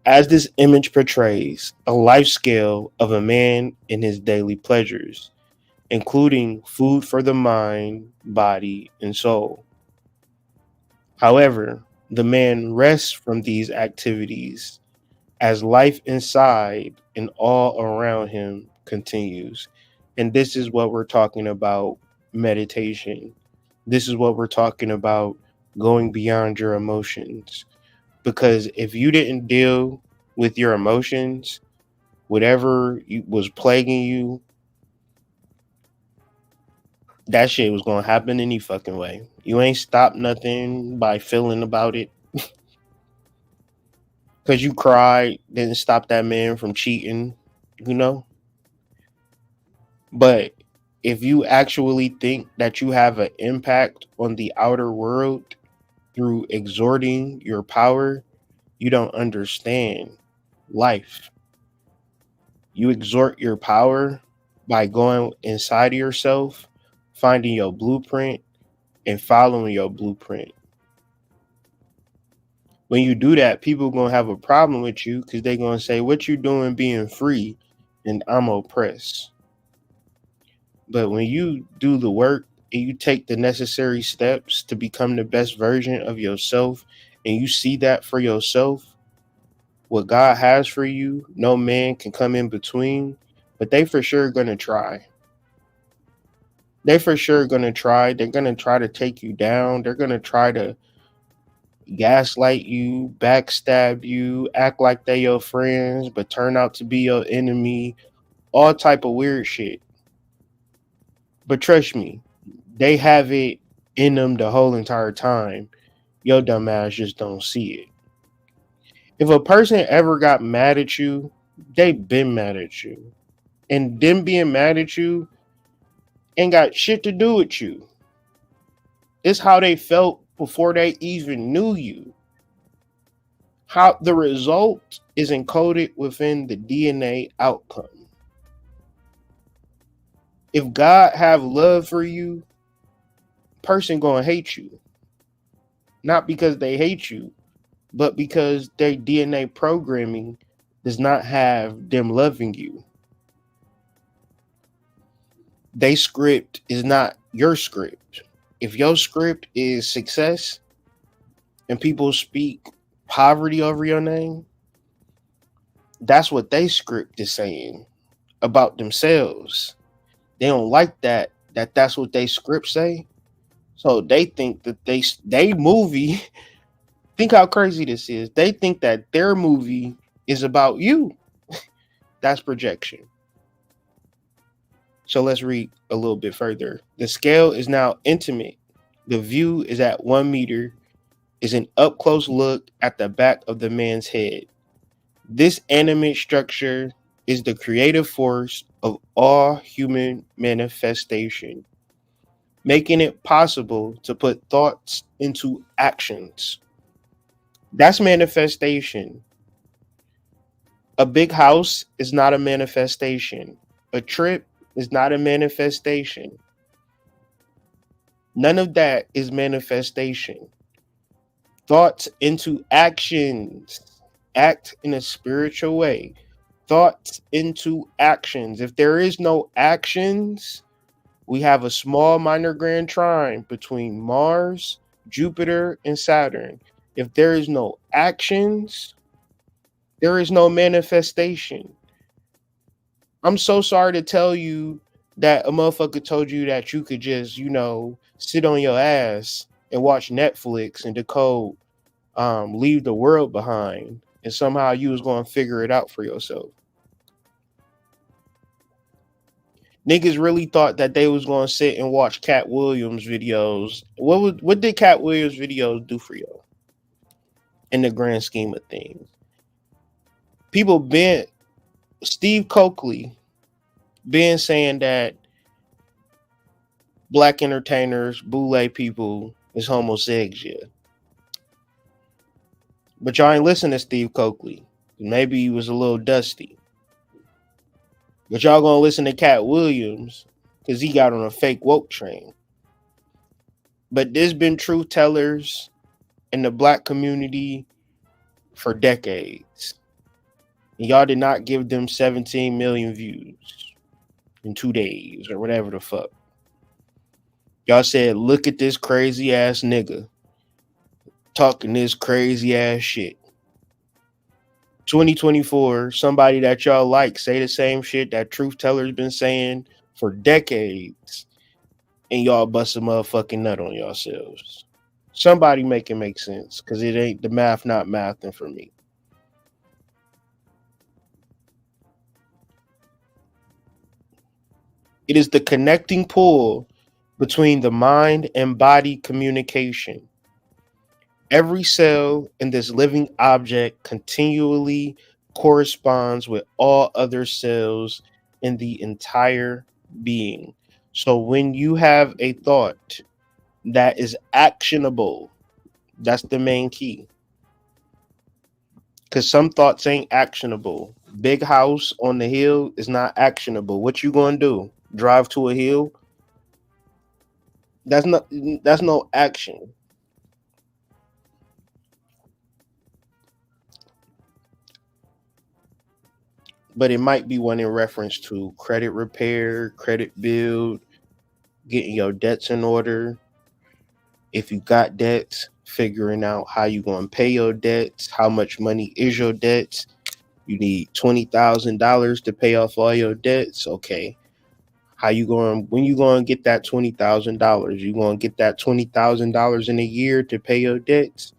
As this image portrays a life scale of a man in his daily pleasures, including food for the mind, body, and soul. However, the man rests from these activities as life inside and all around him continues. And this is what we're talking about meditation. This is what we're talking about going beyond your emotions. Because if you didn't deal with your emotions, whatever was plaguing you, that shit was going to happen any fucking way. You ain't stopped nothing by feeling about it. Because you cried, didn't stop that man from cheating, you know? But if you actually think that you have an impact on the outer world through exerting your power, you don't understand life. You exert your power by going inside of yourself, finding your blueprint, and following your blueprint. When you do that, people going to have a problem with you because they're going to say, what you doing being free and I'm oppressed. But when you do the work and you take the necessary steps to become the best version of yourself and you see that for yourself, what God has for you, no man can come in between, but they for sure going to try. They for sure going to try. They're going to try to take you down. They're going to try to gaslight you, backstab you, act like they your friends, but turn out to be your enemy, all type of weird shit. But trust me, they have it in them the whole entire time. Your dumb ass just don't see it. If a person ever got mad at you, they been mad at you. And them being mad at you ain't got shit to do with you. It's how they felt before they even knew you. How the result is encoded within the DNA outcome. If God have love for you, person gonna hate you. Not because they hate you, but because their DNA programming does not have them loving you. They script is not your script. If your script is success and people speak poverty over your name, that's what they script is saying about themselves. They don't like that's what they script say. So they think that they movie, think how crazy this is. They think that their movie is about you. That's projection. So let's read a little bit further. The scale is now intimate. The view is at 1 meter, is an up close look at the back of the man's head. This animate structure is the creative force of all human manifestation, making it possible to put thoughts into actions. That's manifestation. A big house is not a manifestation. A trip is not a manifestation. None of that is manifestation. Thoughts into actions. Act in a spiritual way. Thoughts into actions. If there is no actions, we have a small minor grand trine between Mars, Jupiter, and Saturn. If there is no actions, there is no manifestation. I'm so sorry to tell you that a motherfucker told you that you could just, sit on your ass and watch Netflix and decode leave the world behind, and somehow you was going to figure it out for yourself. Niggas really thought that they was going to sit and watch Cat Williams videos. What did Cat Williams videos do for y'all in the grand scheme of things? People been Steve Coakley been saying that black entertainers, boule people is homosexual. But y'all ain't listen to Steve Coakley. Maybe he was a little dusty. But y'all gonna listen to Cat Williams because he got on a fake woke train. But there's been truth tellers in the black community for decades. And y'all did not give them 17 million views in 2 days or whatever the fuck. Y'all said, look at this crazy ass nigga talking this crazy ass shit. 2024, somebody that y'all like say the same shit that truth tellers been saying for decades, and y'all bust a motherfucking nut on yourselves. Somebody make it make sense, because it ain't the math not mathing for me. It is the connecting pull between the mind and body communication. Every cell in this living object continually corresponds with all other cells in the entire being. So when you have a thought that is actionable, that's the main key. Because some thoughts ain't actionable. Big house on the hill is not actionable. What you gonna do? Drive to a hill? That's no action. But it might be one in reference to credit repair, credit build, getting your debts in order. If you got debts, figuring out how you going to pay your debts, how much money is your debts. You need $20,000 to pay off all your debts. Okay. When you going to get that $20,000? You going to get that $20,000 in a year to pay your debts?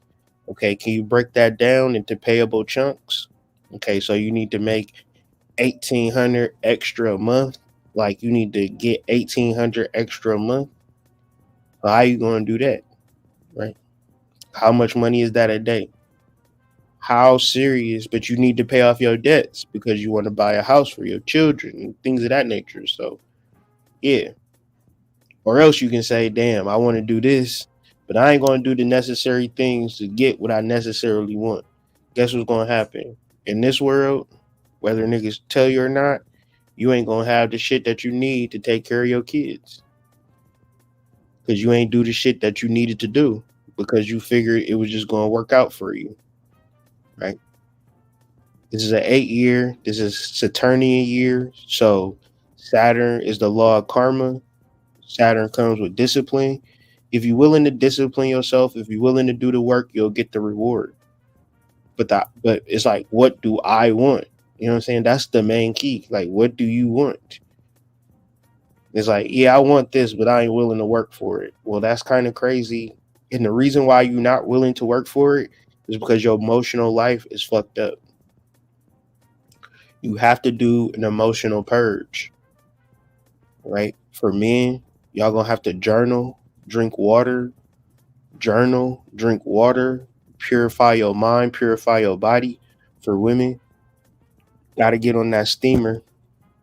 Okay. Can you break that down into payable chunks? Okay. So you need to make $1,800 extra a month. Like you need to get $1,800 extra a month. Well, how you going to do that? Right? How much money is that a day? How serious? But you need to pay off your debts because you want to buy a house for your children and things of that nature. So, yeah. Or else you can say, damn, I want to do this, but I ain't going to do the necessary things to get what I necessarily want. Guess what's going to happen? In this world, whether niggas tell you or not, you ain't going to have the shit that you need to take care of your kids. Because you ain't do the shit that you needed to do because you figured it was just going to work out for you. Right? This is an 8-year. This is Saturnian year. So Saturn is the law of karma. Saturn comes with discipline. If you're willing to discipline yourself, if you're willing to do the work, you'll get the reward. But it's like, what do I want? You know what I'm saying? That's the main key. Like, what do you want? It's like, yeah, I want this, but I ain't willing to work for it. Well, that's kind of crazy. And the reason why you're not willing to work for it is because your emotional life is fucked up. You have to do an emotional purge, right? For men, y'all gonna have to journal, drink water, purify your mind, purify your body. For women, gotta get on that steamer,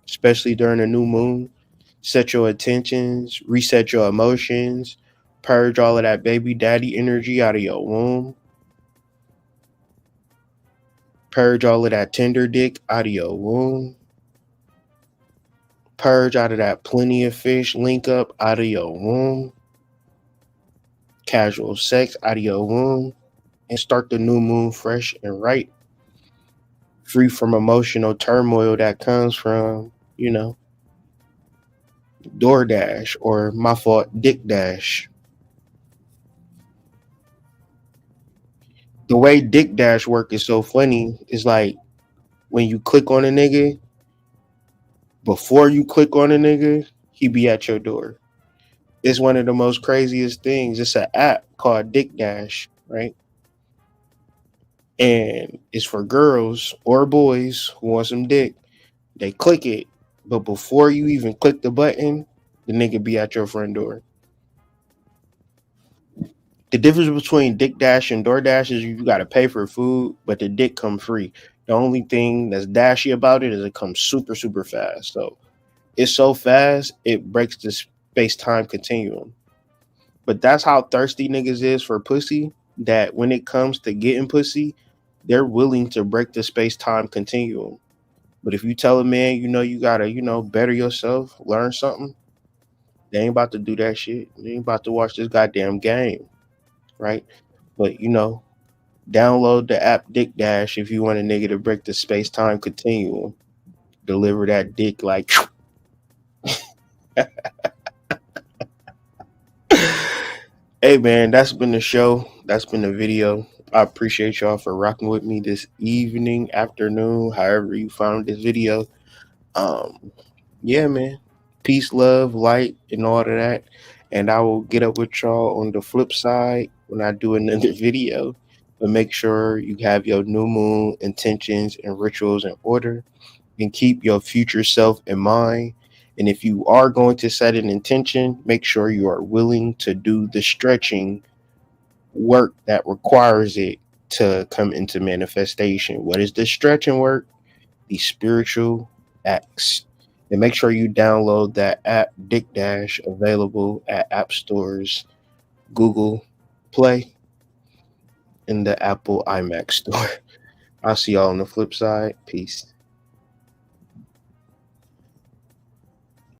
especially during a new moon. Set your intentions, reset your emotions, purge all of that baby daddy energy out of your womb. Purge all of that tender dick out of your womb. Purge out of that plenty of fish link up out of your womb. Casual sex out of your womb. and start the new moon fresh and right, free from emotional turmoil that comes from, DoorDash or my fault, Dick Dash. The way Dick Dash work is so funny. It's like when you click on a nigga, before you click on a nigga, he be at your door. It's one of the most craziest things. It's an app called Dick Dash, right? And it's for girls or boys who want some dick. They click it, but before you even click the button, the nigga be at your front door. The difference between Dick Dash and DoorDash is you gotta pay for food, but the dick come free. The only thing that's dashy about it is it comes super, super fast. So it's so fast, it breaks the space-time continuum. But that's how thirsty niggas is for pussy, that when it comes to getting pussy, they're willing to break the space-time continuum. But if you tell a man, you gotta, better yourself, learn something, they ain't about to do that shit. They ain't about to watch this goddamn game, right? But download the app Dick Dash if you want a nigga to break the space time continuum. Deliver that dick like. Hey man, that's been the show. That's been the video. I appreciate y'all for rocking with me this evening, afternoon, however you found this video. Yeah, man. Peace, love, light, and all of that. And I will get up with y'all on the flip side when I do another video. But make sure you have your new moon intentions and rituals in order, and keep your future self in mind. And if you are going to set an intention, make sure you are willing to do the stretching work that requires it to come into manifestation. What is the stretching work? The spiritual acts. And make sure you download that app Dick Dash, available at app stores, Google Play, and the Apple iMac store. I'll see y'all on the flip side. Peace.